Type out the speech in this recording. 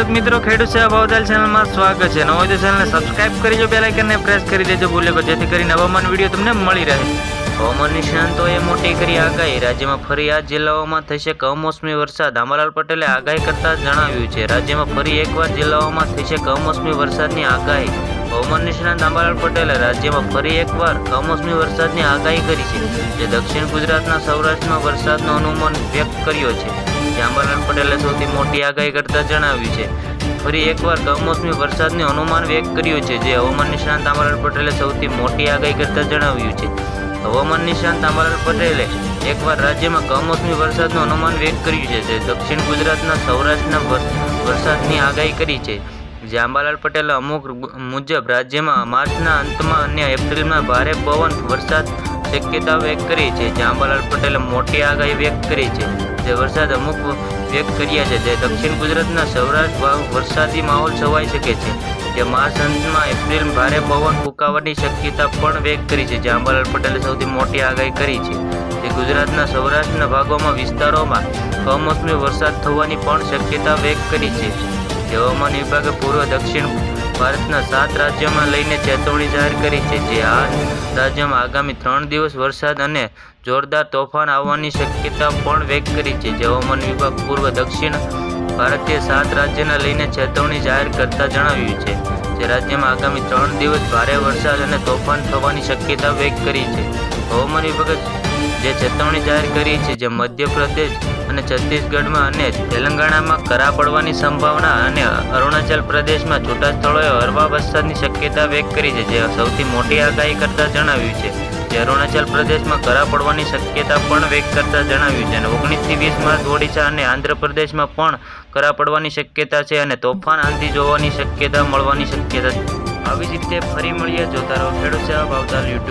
ખેડૂત મિત્રો, ખેડૂત સેવા ભાવતાલ ચેનલમાં સ્વાગત છે। નવો હોય તો ચેનલને સબસ્ક્રાઇબ કરી દેજો, બેલ આઇકનને પ્રેસ કરી દેજો ભૂલ્યો, જેથી કરીને હવામાન વિડીયો તમને મળી રહે। હવામાન નિષ્ણાંતોએ મોટી કરી આગાહી। રાજ્યમાં ફરી આ જિલ્લાઓમાં થશે કમોસમી વરસાદ। આંબાલાલ પટેલે આગાહી કરતા જણાવ્યું છે, રાજ્યમાં ફરી એકવાર જિલ્લાઓમાં થશે કમોસમી વરસાદની આગાહી। હવામાન નિષ્ણાંત આંબાલાલ પટેલે રાજ્યમાં ફરી એકવાર કમોસમી વરસાદની આગાહી કરી છે, જે દક્ષિણ ગુજરાતના સૌરાષ્ટ્રમાં વરસાદનો અનુમાન વ્યક્ત કર્યો છે। આંબાલાલ પટેલે સૌથી મોટી આગાહી કરતા જણાવ્યું છે, ફરી એકવાર કમોસમી વરસાદનું અનુમાન વ્યક્ત કર્યું છે, જે હવામાન નિષ્ણાંત આંબાલાલ પટેલે સૌથી મોટી આગાહી કરતા જણાવ્યું છે। હવામાન નિષ્ણાંત આંબાલાલ પટેલે એકવાર રાજ્યમાં કમોસમી વરસાદનું અનુમાન વ્યક્ત કર્યું છે, જે દક્ષિણ ગુજરાતના સૌરાષ્ટ્રના વરસાદની આગાહી કરી છે। જે આંબાલાલ પટેલે અમુક મુજબ રાજ્યમાં માર્ચના અંતમાં અને એપ્રિલમાં ભારે પવન વરસાદ શક્યતા વ્યક્ત કરી છે। જે આંબાલાલ પટેલે મોટી આગાહી વ્યક્ત કરી છે, જે વરસાદ અમુક વ્યક્ત કર્યા છે, જે દક્ષિણ ગુજરાતના સૌરાષ્ટ્ર વરસાદી માહોલ છવાઈ શકે છે। જે માર્ચ અંતમાં એપ્રિલ ભારે પવન ફૂંકાવાની શક્યતા પણ વ્યક્ત કરી છે। જે આંબાલાલ પટેલે સૌથી મોટી આગાહી કરી છે, જે ગુજરાતના સૌરાષ્ટ્રના ભાગોમાં વિસ્તારોમાં કમોસમી વરસાદ થવાની પણ શક્યતા વ્યક્ત કરી છે। હવામાન વિભાગે પૂર્વ દક્ષિણ ભારતના 7 રાજ્યોમાં લઈને ચેતવણી જાહેર કરી છે, જે આ રાજ્યોમાં આગામી 3 દિવસ વરસાદ અને જોરદાર તોફાન આવવાની શક્યતા પણ વ્યક્ત કરી છે। જે હવામાન વિભાગ પૂર્વ દક્ષિણ ભારતીય 7 રાજ્યોને લઈને ચેતવણી જાહેર કરતા જણાવ્યું છે, જે રાજ્યમાં આગામી 3 દિવસ ભારે વરસાદ અને તોફાન થવાની શક્યતા વ્યક્ત કરી છે। હવામાન વિભાગે જે ચેતવણી જાહેર કરી છે, જે મધ્યપ્રદેશ અને છત્તીસગઢમાં અને તેલંગાણામાં કરા પડવાની સંભાવના અને અરુણાચલ પ્રદેશમાં છૂટા સ્થળોએ હળવા વરસાદની શક્યતા વ્યક્ત કરી છે, જે સૌથી મોટી આગાહી કરતા જણાવ્યું છે। જે અરુણાચલ પ્રદેશમાં કરા પડવાની શક્યતા પણ વ્યક્ત કરતા જણાવ્યું છે, અને 19 થી 20 માર્ચ ઓડિશા અને આંધ્રપ્રદેશમાં પણ કરા પડવાની શક્યતા છે, અને તોફાન આંધી જોવાની શક્યતા મળવાની શક્યતા છે। આવી જ રીતે ફરી મળીએ, જોતા રહો ખેડૂત સેવા ભાવતાલ યુટ્યુબ।